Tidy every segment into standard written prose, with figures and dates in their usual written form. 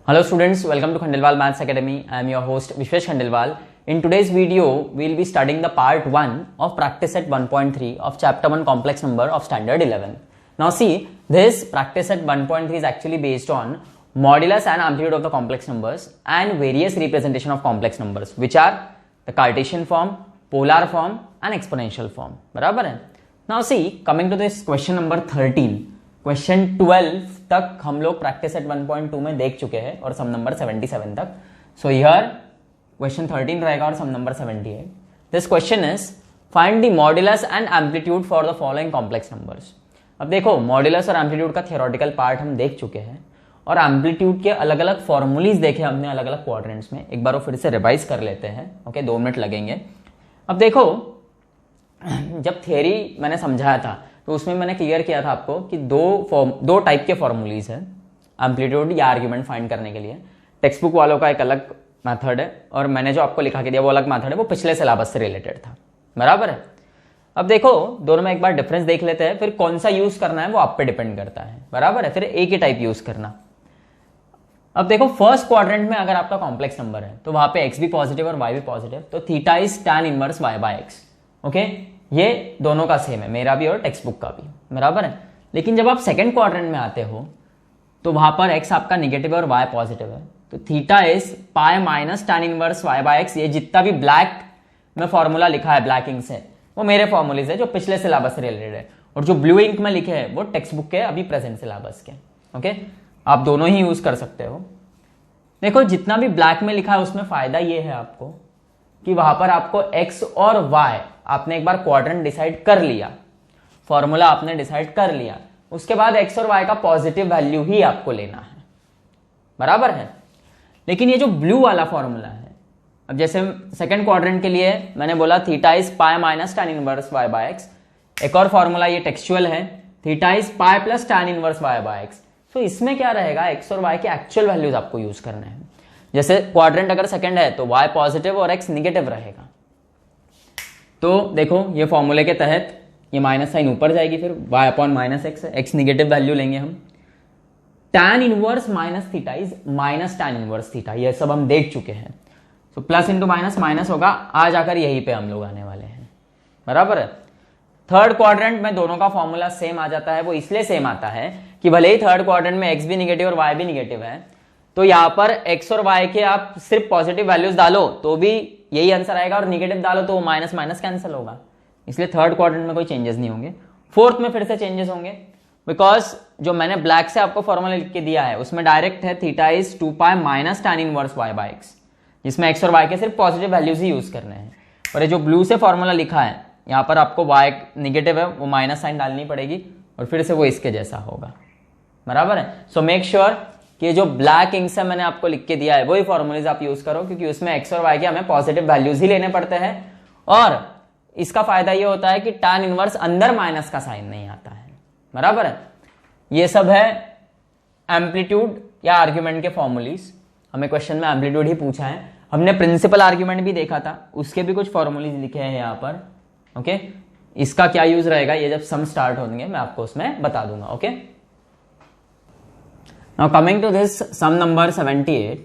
Hello students, welcome to Khandelwal Maths Academy. I am your host Vishwesh Khandelwal. In today's video, we will be studying the part 1 of practice set 1.3 of chapter 1 complex number of standard 11. Now see, this practice set 1.3 is actually based on modulus and amplitude of the complex numbers and various representation of complex numbers, which are the Cartesian form, polar form and exponential form. बराबर है? Now see, coming to this question number 13. Question 12 तक हम लोग practice set 1.2 में देख चुके हैं और सम नंबर 77 तक. सो हियर क्वेश्चन 13 रहेगा और sum number 78. This question is find the modulus and amplitude for the following complex numbers. अब देखो, मॉड्यूलस और एम्पलीट्यूड का थियोरेटिकल पार्ट हम देख चुके हैं और एम्पलीट्यूड के अलग अलग फॉर्मूलीज देखे हमने अलग अलग क्वाड्रेंट्स में. एक बार वो फिर से रिवाइज कर लेते हैं. ओके, 2 मिनट लगेंगे. अब देखो, जब थियरी मैंने समझाया था तो उसमें मैंने क्लियर किया था आपको कि दो टाइप के फॉर्मूलीज हैं एम्पलीट्यूड या आर्ग्यूमेंट फाइंड करने के लिए. टेक्स्ट बुक वालों का एक अलग मेथड है और मैंने जो आपको लिखा के दिया वो अलग मेथड है, वो पिछले सिलेबस से रिलेटेड था. बराबर है? अब देखो, दोनों में एक बार डिफरेंस देख लेते हैं, फिर कौन सा यूज करना है वो आप पे डिपेंड करता है. बराबर है? फिर एक ही टाइप यूज करना. अब देखो, फर्स्ट क्वाड्रेंट में अगर आपका कॉम्प्लेक्स नंबर है तो वहां पे एक्स भी पॉजिटिव और वाई भी पॉजिटिव, तो theta is tan inverse y by x. Okay, ये दोनों का सेम है, मेरा भी और टेक्स्ट बुक का भी. बराबर है? लेकिन जब आप सेकंड क्वाड्रेंट में आते हो तो वहां पर x आपका निगेटिव है और y पॉजिटिव है, तो theta is pi minus tan inverse y by x. ये जितना भी ब्लैक में फॉर्मूला लिखा है ब्लैक इंक से, वो मेरे फॉर्मूलेज है जो पिछले सिलेबस से रिलेटेड है, और जो ब्लू इंक में लिखे हैं वो टेक्स्ट बुक के अभी प्रेजेंट सिलेबस के. ओके, आप दोनों ही यूज कर सकते हो. देखो, जितना भी ब्लैक में लिखा है उसमें फायदा ये है आपको कि वहां पर आपको x और y आपने एक बार क्वाड्रेंट डिसाइड कर लिया, फॉर्मूला आपने डिसाइड कर लिया, उसके बाद x और y का पॉजिटिव वैल्यू ही आपको लेना है. बराबर है? लेकिन ये जो ब्लू वाला फॉर्मूला है, अब जैसे सेकंड क्वाड्रेंट के लिए मैंने बोला theta is pi minus tan inverse y by x. एक और फॉर्मूला ये टेक्सचुअल है, theta is pi plus tan inverse y by x. तो इसमें क्या रहेगा, x और y के एक्चुअल वैल्यूज आपको यूज करने हैं. जैसे क्वाड्रेंट अगर सेकंड है तो y पॉजिटिव और x निगेटिव रहेगा. तो देखो, ये फॉर्मूले के तहत ये माइनस साइन ऊपर जाएगी, फिर y अपॉन माइनस एक्स है, x निगेटिव वैल्यू लेंगे हम. tan inverse minus theta is minus tan inverse theta, ये सब हम देख चुके हैं. तो प्लस इंटू माइनस माइनस होगा, आ जाकर यहीं पे हम लोग आने वाले हैं. बराबर है? थर्ड क्वाड्रेंट में दोनों का फॉर्मूला सेम आ जाता है. वो इसलिए सेम आता है कि भले ही थर्ड क्वाड्रेंट में x भी निगेटिव और y भी निगेटिव है, तो यहां पर x और y के आप सिर्फ पॉजिटिव वैल्यूज डालो तो भी यही आंसर आएगा, और निगेटिव डालो तो माइनस माइनस कैंसिल होगा. इसलिए थर्ड क्वाड्रेंट में कोई चेंजेस नहीं होंगे. फोर्थ में फिर से चेंजेस होंगे, बिकॉज जो मैंने ब्लैक से आपको फॉर्मूला लिख के दिया है उसमें डायरेक्ट है theta is 2 pi minus tan inverse y by x, जिसमें x और y के सिर्फ पॉजिटिव वैल्यूज ही यूज करने हैं. और ये जो ब्लू से फॉर्मूला लिखा है, यहाँ पर आपको y निगेटिव है, वो माइनस साइन डालनी पड़ेगी और फिर से वो इसके जैसा होगा. बराबर है? सो मेक श्योर कि जो ब्लैक इंक से मैंने आपको लिख के दिया है वही फॉर्मूलेज आप यूज करो, क्योंकि उसमें x और y के हमें पॉजिटिव वैल्यूज ही लेने पड़ते हैं. और इसका फायदा ये होता है कि tan इनवर्स अंदर माइनस का साइन नहीं आता है. बराबर है? ये सब है एम्पलीट्यूड या आर्ग्यूमेंट के फॉर्मूलीज. हमें क्वेश्चन में एम्पलीट्यूड ही पूछा है. हमने प्रिंसिपल आर्ग्यूमेंट भी देखा था, उसके भी कुछ फॉर्मूलीज लिखे हैं यहाँ पर. ओके, इसका क्या यूज रहेगा ये जब सम स्टार्ट होंगे मैं आपको उसमें बता दूंगा. Okay, now coming to this sum number 78,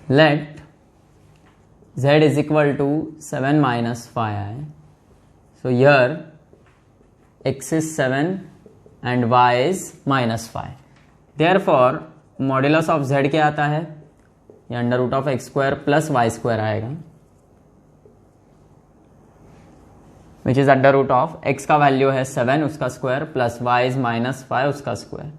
let z is equal to 7 minus 5i. So here x is 7 and y is minus 5. Therefore modulus of z क्या आता है, ये under root of x square plus y square आएगा, which is under root of x का value है 7 उसका square plus y is minus 5 उसका square.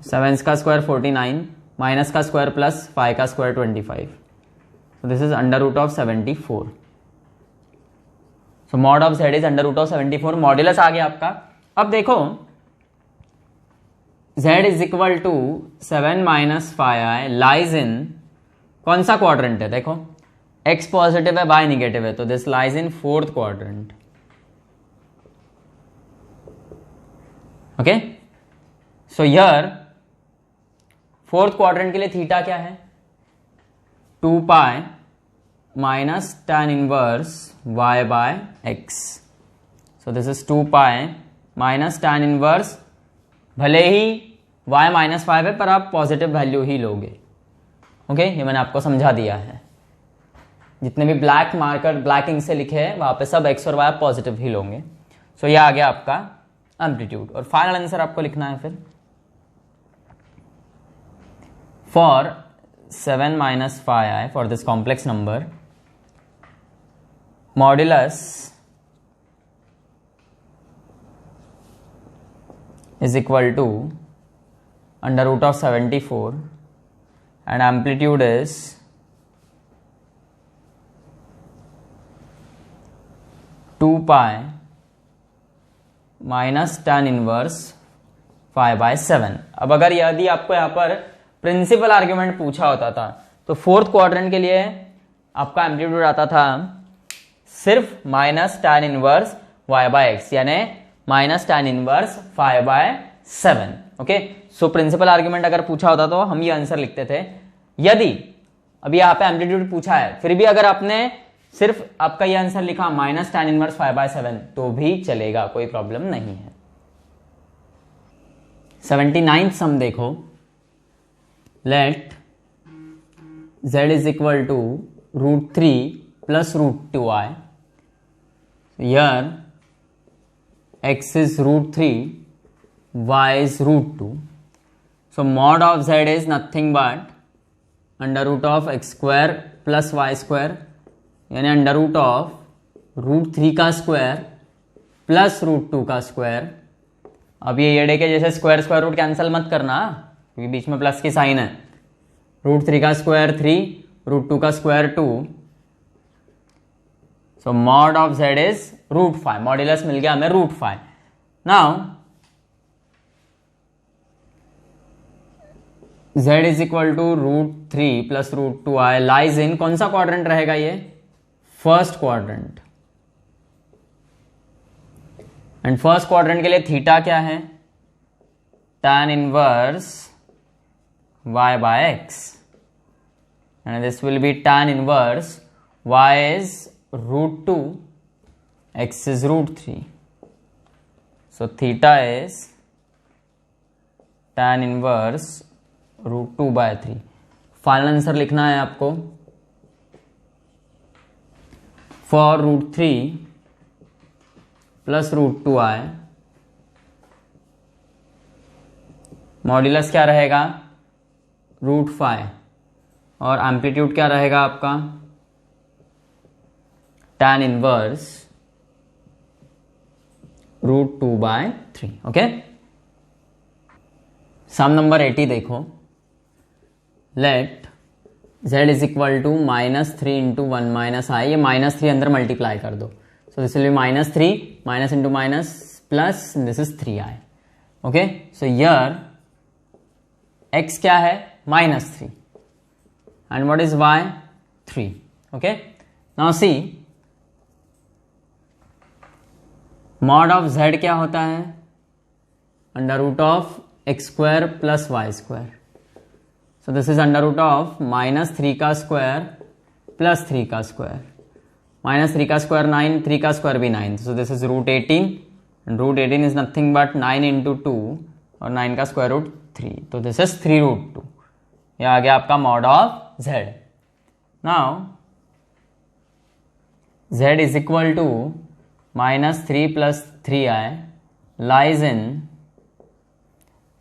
7 का स्क्वायर 49, माइनस का स्क्वायर प्लस 5 का square 25. So this is under root of 74. So mod of z is under root of 74. Modulus आ गया आपका. अब देखो, z is equal to 7 minus 5i lies in कौन सा क्वाड्रेंट है. देखो, x पॉजिटिव है, y निगेटिव है, तो this lies in fourth quadrant. Okay, so here fourth quadrant के लिए थीटा क्या है, 2 pi minus tan inverse y by x. So this is 2 pi minus tan inverse, भले ही y माइनस 5 है पर आप पॉजिटिव वैल्यू ही लोगे। ओके, ये मैंने आपको समझा दिया है। जितने भी ब्लैक मार्कर ब्लैक इंक से लिखे हैं वहां पे सब x और y आप पॉजिटिव ही लोगे। सो ये आ गया आपका एम्पलीट्यूड। और फाइनल आंसर आपको लिखना है फिर for 7 minus 5i for this complex number, modulus is equal to under root of 74 and amplitude is 2 pi minus tan inverse 5/7। अब अगर यदि आपको यहाँ पर प्रिंसिपल आर्ग्यूमेंट पूछा होता था तो फोर्थ क्वाड्रेंट के लिए आपका एम्पलीट्यूड आता था सिर्फ माइनस टैन इनवर्स y/x यानी minus tan inverse 5/7। Okay, so principal argument अगर पूछा होता तो हम ये आंसर लिखते थे। यदि अभी यहाँ पे एम्पलीट्यूड पूछा है फिर भी अगर आपने सिर्फ आपका ये आंसर लिखा माइनस टैन इनवर्स 5/7 तो भी चलेगा, कोई प्रॉब्लम नहीं है। 79th सम देखो, let z is equal to root 3 plus root 2i। Here x is root 3, y is root 2. So mod of z is nothing but under root of x square plus y square यानी under root of root 3 का square plus root 2 का square. अब ये एडे के जैसे square square root cancel मत करना क्योंकि बीच में प्लस की साइन है। रूट 3 का स्क्वायर 3, रूट 2 का square 2। So mod of z is root 5, modulus मिल गया हमें root 5। Now z is equal to root 3 plus root 2i lies in कौन सा क्वाड्रेंट रहेगा ये? First quadrant. And first quadrant के लिए थीटा क्या है? tan inverse y/x and this will be tan inverse y is root 2, x is root 3. So theta is tan inverse root 2/3। Final answer लिखना है आपको for root 3 plus root 2i modulus क्या रहेगा? Root 5 और amplitude क्या रहेगा आपका? tan inverse root 2/3। Okay, sum number 80 देखो, let z is equal to -3 into 1 minus I. ये -3 अंदर मल्टीप्लाई कर दो, so this will be -3 minus into minus plus this is 3i। Okay, so here x क्या है? -3 and what is y? 3. Okay, now see mod of z क्या होता है? Under root of x square plus y square. So this is under root of -3 का square plus 3 का square. -3 का square 9, 3 का square भी 9, so this is root 18 and root 18 is nothing but 9 into 2 और 9 का स्क्वायर रूट 3, तो this is 3 root 2। ये आ गया आपका mod of z। Now z is equal to -3 plus 3i lies in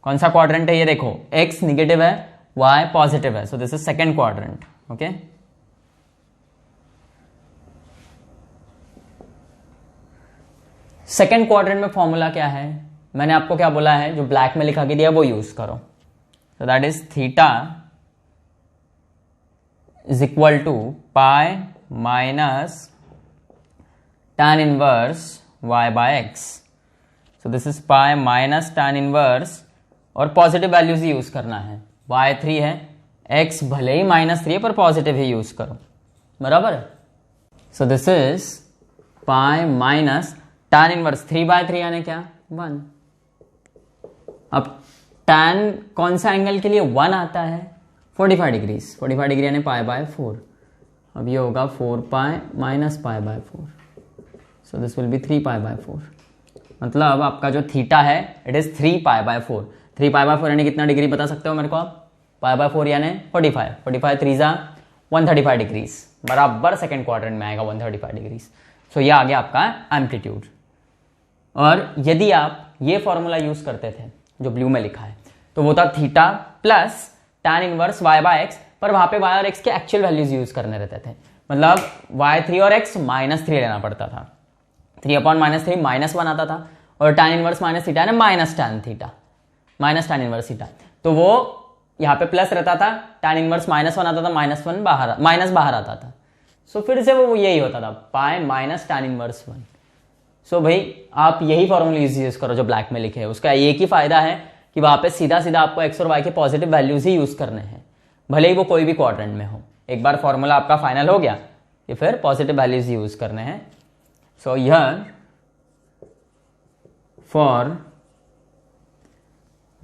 कौन सा क्वाड्रेंट है? ये देखो, x निगेटिव है, y पॉजिटिव है, so this is second quadrant. Okay, second quadrant में फॉर्मूला क्या है? मैंने आपको क्या बोला है? जो ब्लैक में लिखा के दिया वो यूज करो। So that is theta is equal to pi minus tan inverse y/x. So this is pi minus tan inverse और पॉजिटिव वैल्यूज ही यूज करना है। y3 है, x भले ही -3 है पर पॉजिटिव ही यूज करो, बराबर है। So this is pi minus tan inverse 3/3 यानी क्या? 1। अब tan कौन सा एंगल के लिए 1 आता है? 45 डिग्री। 45 डिग्री यानी π/4। अब ये होगा 4 pi minus π/4, so this will be 3 π/4। मतलब आपका जो थीटा है इट इज 3 π/4। 3 पाई बाय 4 यानी कितना डिग्री बता सकते हो मेरे को आप? पाई बाय 4 यानी 45, 45 3 जा 135 डिग्रीज, बराबर सेकेंड क्वाड्रेंट में आएगा 135 डिग्रीज। सो ये आ गया आपका एम्पलीट्यूड। और यदि आप ये फॉर्मूला यूज करते थे जो ब्लू में लिखा है, तो वो था theta plus tan inverse y by x, पर वहां पे y और x के एक्चुअल वैल्यूज यूज करने रहते थे, मतलब y3 और x -3 लेना पड़ता था, 3/-3 -1 आता था, और tan इनवर्स माइनस थीटा है ना माइनस tan इनवर्स थीटा, तो वो यहाँ पे प्लस रहता था, tan इनवर्स -1 आता था, माइनस बाहर आता था। सो फिर से वो यही होता था पाई माइनस tan इनवर्स 1। सो भाई आप यही फॉर्मूला यूज करो जो ब्लैक में लिखे है। उसका एक ही फायदा है कि वहां पे सीधा सीधा आपको x और y के पॉजिटिव वैल्यूज ही यूज करने हैं, भले ही वो कोई भी क्वाड्रेंट में हो। एक बार फॉर्मूला आपका फाइनल हो गया कि फिर पॉजिटिव वैल्यूज यूज करने हैं। So here for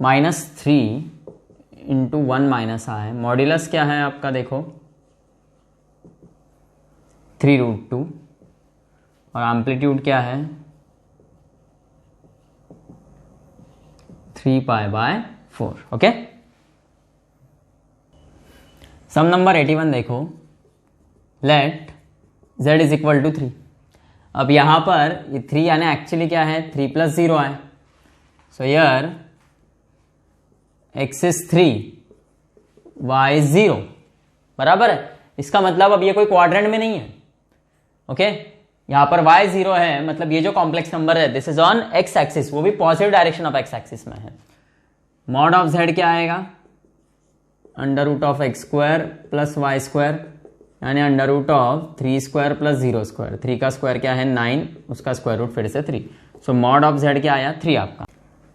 -3 into 1 minus आ है, मॉड्यूलस क्या है आपका देखो 3√2, और एम्पलीट्यूड क्या है 3 pi by 4। Okay, sum number 81 देखो, let z is equal to 3। अब यहां पर ये 3 यानी एक्चुअली क्या है 3 + 0 है। सो here x is 3 y is 0, बराबर है। इसका मतलब अब ये कोई क्वाड्रेंट में नहीं है। ओके, यहां पर y 0 है, मतलब ये जो कॉम्प्लेक्स नंबर है this is on x axis, वो भी positive direction of x axis में है। मॉड ऑफ z क्या आएगा √(x² + y², यानी √3² + 0²। 3 का स्क्वायर क्या है 9, उसका स्क्वायर रूट फिर से 3। सो मॉड ऑफ z क्या आया 3 आपका।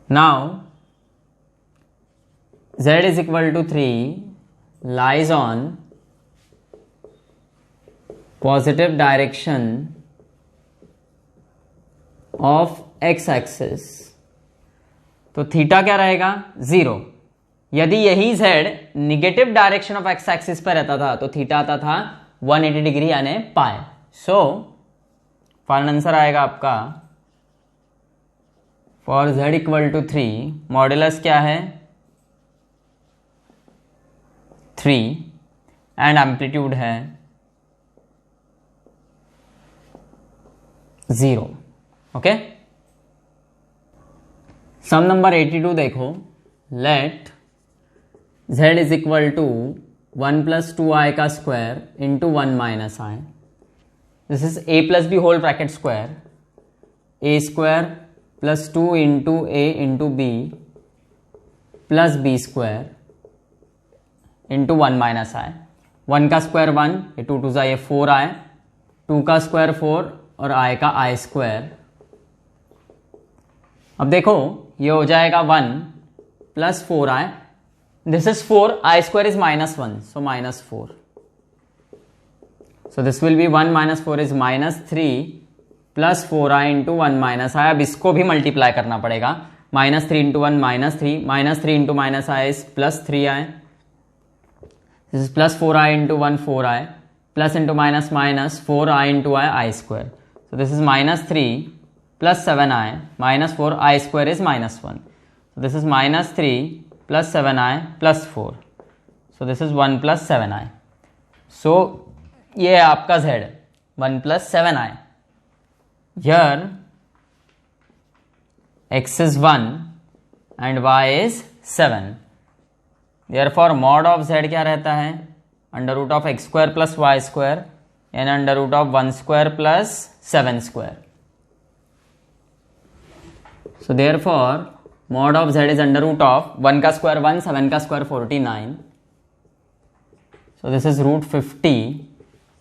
Now z is equal to 3 lies on positive direction of x axis, तो थीटा क्या रहेगा 0। यदि यही z negative direction of x axis पर रहता था तो थीटा आता था 180 डिग्री यानी पाई। सो फाइनल आंसर आएगा आपका for z equal to 3, modulus क्या है 3 एंड एम्पलीट्यूड है 0। ओके, सम नंबर 82 देखो, let z is equal to 1 + 2i का square into 1 minus i, this is a + b whole bracket square, a² + 2 into a into b plus b² into 1 minus i। 1 का square 1, ये 2 2 ये 4i, 2 का square 4 और i का i²। अब देखो ये हो जाएगा 1 + 4i, this is 4, i² is -1, so -4। So this will B 1 - 4 is -3 + 4i into 1 minus i। अब इसको भी मल्टीप्लाई करना पड़ेगा, -3 into 1 -3, -3 into -i is +3i, this is +4i into 1 4i, plus into minus minus 4i into i square, so this is -3 plus 7i minus 4 i square is -1, so this is -3 plus 7i plus 4, so this is 1 plus 7i, so ये है आपका z 1 plus 7i। here x is 1 and y is 7, therefore mod of z क्या रहता है √(x² plus y² and √(1² plus 7², so therefore mod of z is √1 का square 1, 7 का square 49, so this is √50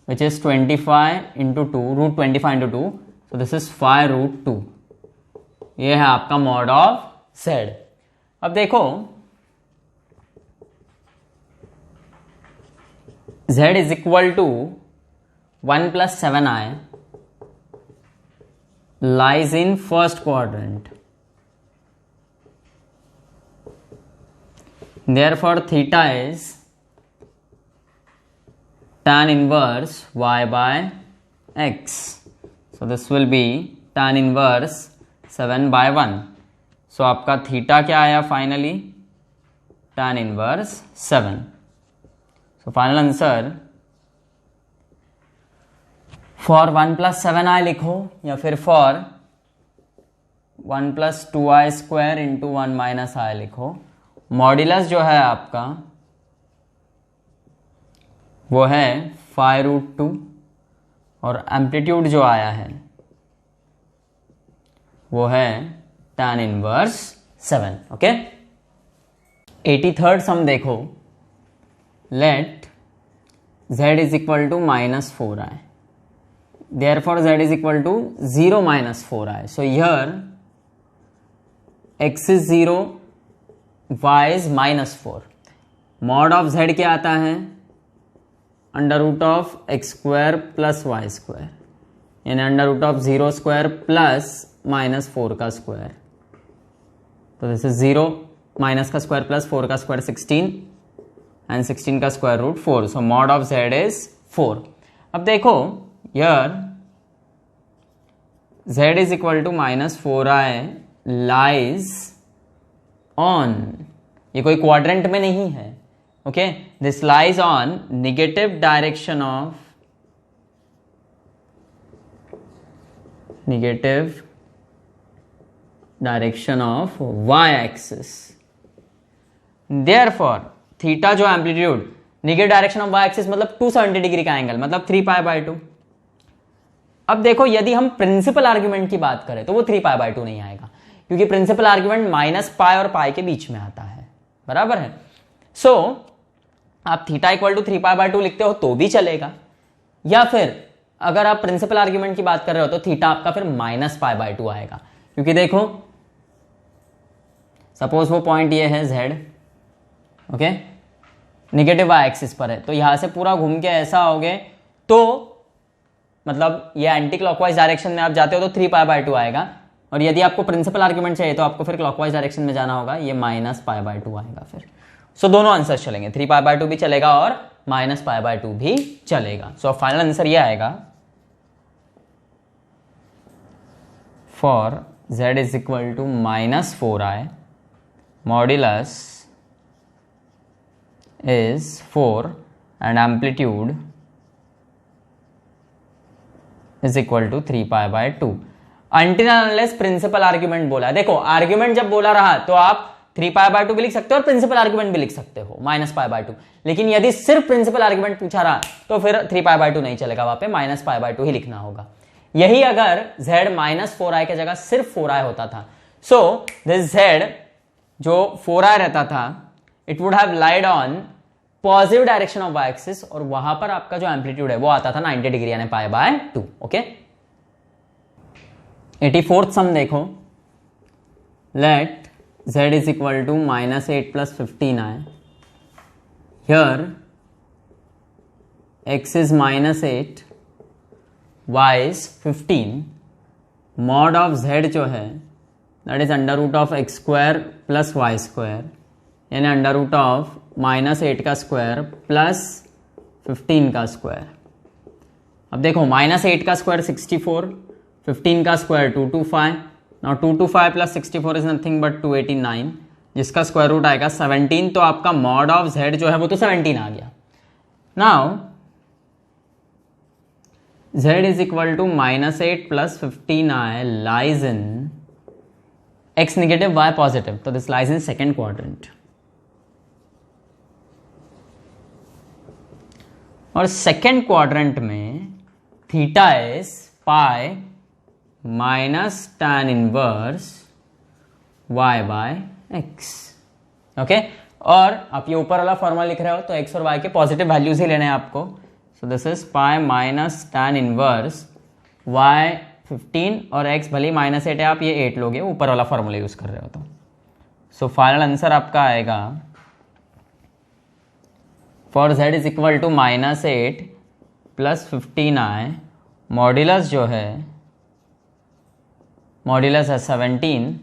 which is 25 into 2, √25 into 2, so this is 5√2, ये है आपका mod of z। अब देखो z is equal to 1 plus 7i lies in first quadrant, therefore theta is tan inverse y by x, so this will be tan inverse 7 by 1, सो आपका theta क्या आया finally, tan inverse 7. So final answer for 1 + 7i लिखो या फिर for 1 + 2i² × 1 - i लिखो. Modulus जो है आपका वो है 5√2 और एम्पलीट्यूड जो आया है वो है tan inverse 7. Okay. 83rd sum देखो. Let z = -4i. Therefore z = 0 - 4i. So here x is 0, y is -4. Mod of z क्या आता है, √x² + y², यानी √0² + -4 का स्क्वायर. तो दिस इज 0 माइनस का स्क्वायर प्लस 4 का स्क्वायर 16 एंड 16 का square root 4. So mod of z is 4. अब देखो यार z is equal to -4i lies on, ये कोई क्वाड्रेंट में नहीं है. Okay, this lies on negative direction of y axis. Therefore theta जो amplitude negative direction of y axis मतलब 270 डिग्री का एंगल मतलब 3π/2. अब देखो यदि हम प्रिंसिपल आर्ग्यूमेंट की बात करें तो वो 3π/2 नहीं आएगा, क्योंकि प्रिंसिपल आर्ग्यूमेंट -π और π के बीच में आता है, बराबर है. सो आप थीटा = 3π/2 लिखते हो तो भी चलेगा, या फिर अगर आप प्रिंसिपल आर्ग्यूमेंट की बात कर रहे हो तो थीटा आपका फिर -π/2 आएगा, क्योंकि देखो सपोज वो पॉइंट ये है z, okay, negative y axis पर है, तो यहां से पूरा घूम के ऐसा आओगे तो मतलब ये एंटी क्लॉकवाइज डायरेक्शन में आप जाते हो तो 3π/2 आएगा, और यदि आपको प्रिंसिपल आर्ग्यूमेंट चाहिए तो आपको फिर क्लॉकवाइज डायरेक्शन में जाना होगा, ये -π/2 आएगा फिर. सो दोनों आंसर्स चलेंगे, 3π/2 भी चलेगा और -π/2 भी चलेगा. सो फाइनल आंसर ये आएगा for z is equal to -4i modulus is 4 and amplitude is equal to 3π/2 until unless principal argument बोला. देखो आर्ग्यूमेंट जब बोला रहा तो आप 3π/2 भी लिख सकते हो और प्रिंसिपल आर्ग्यूमेंट भी लिख सकते हो -π/2, लेकिन यदि सिर्फ प्रिंसिपल आर्ग्यूमेंट पूछा रहा तो फिर 3π/2 नहीं चलेगा, वहां पे -π/2 ही लिखना होगा. यही अगर z -4i के जगह सिर्फ 4i होता था, सो दिस z जो 4i रहता था it would have lied on positive direction of y axis, और वहां पर आपका जो एम्पलीट्यूड है वो आता था 90 डिग्री यानी π/2. ओके. 84th सम देखो. Let z is equal to -8 + 15i. Here x is -8, y is 15. Mod of z जो है दैट इज √x² + y², यानी √-8 का स्क्वायर प्लस 15 का स्क्वायर. अब देखो -8 का स्क्वायर 64, 15 का square 225. Now 225 + 64 is nothing but 289, जिसका स्क्वायर रूट आएगा 17. तो आपका मॉड ऑफ z जो है वो तो 17 आ गया. Now z is equal to -8 + 15i lies in x negative y positive, तो this lies in second quadrant. और सेकेंड क्वाड्रेंट में theta is pi -tan inverse y/x. Okay, और आप ये ऊपर वाला फॉर्मूला लिख रहे हो तो x और y के पॉजिटिव वैल्यूज ही लेने हैं आपको. सो this is pi -tan inverse y 15 और x भले -8 है, आप ये 8 लोगे, ऊपर वाला फॉर्मूला यूज कर रहे हो तो. सो फाइनल आंसर आपका आएगा for z is equal to -8 + 15i. Modulus जो है मॉड्यूलस है 17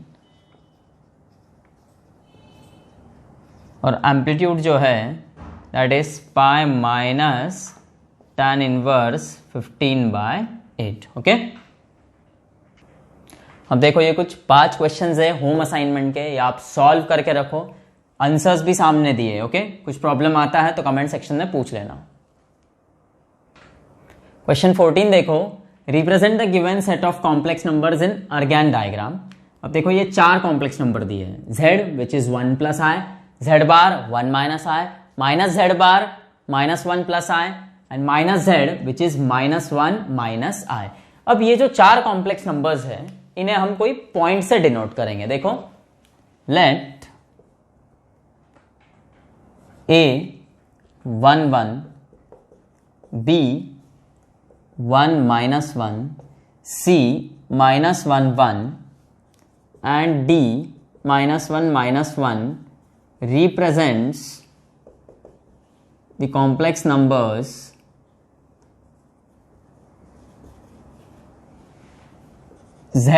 और एम्पलीट्यूड जो है that is pi -tan inverse 15/8. Okay. अब देखो ये कुछ 5 क्वेश्चंस है होम असाइनमेंट के, ये आप सॉल्व करके रखो, आंसर्स भी सामने दिए। ओके, कुछ प्रॉब्लम आता है तो कमेंट सेक्शन में पूछ लेना। क्वेश्चन 14 देखो, represent the given set of complex numbers in Argand diagram. अब देखो ये 4 कॉम्प्लेक्स नंबर दिए हैं, z which is 1 plus I, z bar 1 minus I, minus z bar minus 1 plus I and minus z which is minus 1 minus I. अब ये जो 4 complex numbers है इन्हें हम कोई पॉइंट से डिनोट करेंगे। देखो, late a 1 1 b 1 minus 1 c minus 1 1 and d minus 1 minus 1 represents the complex numbers z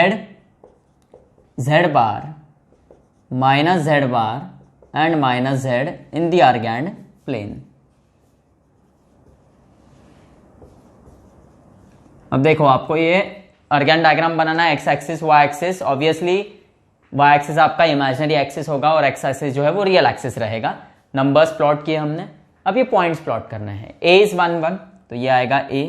bar minus z bar and minus z in the argand plane। अब देखो आपको ये अर्गैन डायग्राम बनाना है, x axis y axis. Obviously y axis आपका imaginary axis होगा और x axis जो है वो रियल एक्सिस रहेगा। नंबर्स प्लॉट किए हमने, अब ये पॉइंट्स प्लॉट करना है। a इज 1 1 तो ये आएगा a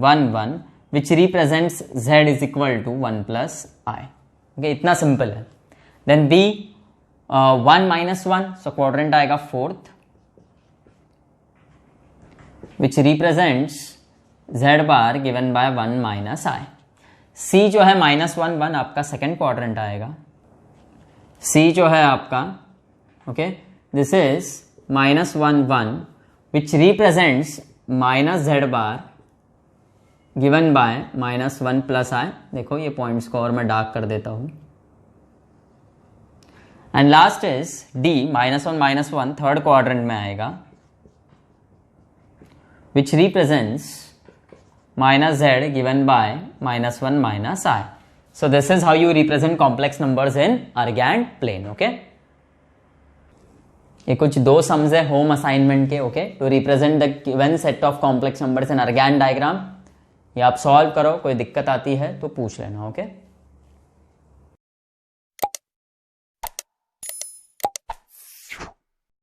1 1 which represents z is equal to 1 plus i. Okay, इतना सिंपल है। Then b 1 minus 1 so quadrant आएगा 4th which represents z bar given by 1 minus i. c जो है माइनस 1 1 आपका सेकेंड क्वाड्रेंट आएगा। c जो है आपका okay this is minus 1 1 which represents minus z bar given by minus 1 plus I. देखो ये पॉइंट्स को और मैं डार्क कर देता हूं। And last is d minus 1 third quadrant में आएगा विच represents minus z given by minus 1 minus I. So this is how you represent complex numbers in Argand plane. Okay. ये कुछ 2 सम्स है होम असाइनमेंट के। Okay, to represent the given set of complex numbers in Argand diagram. ये आप solve करो, कोई दिक्कत आती है तो पूछ लेना। ओके।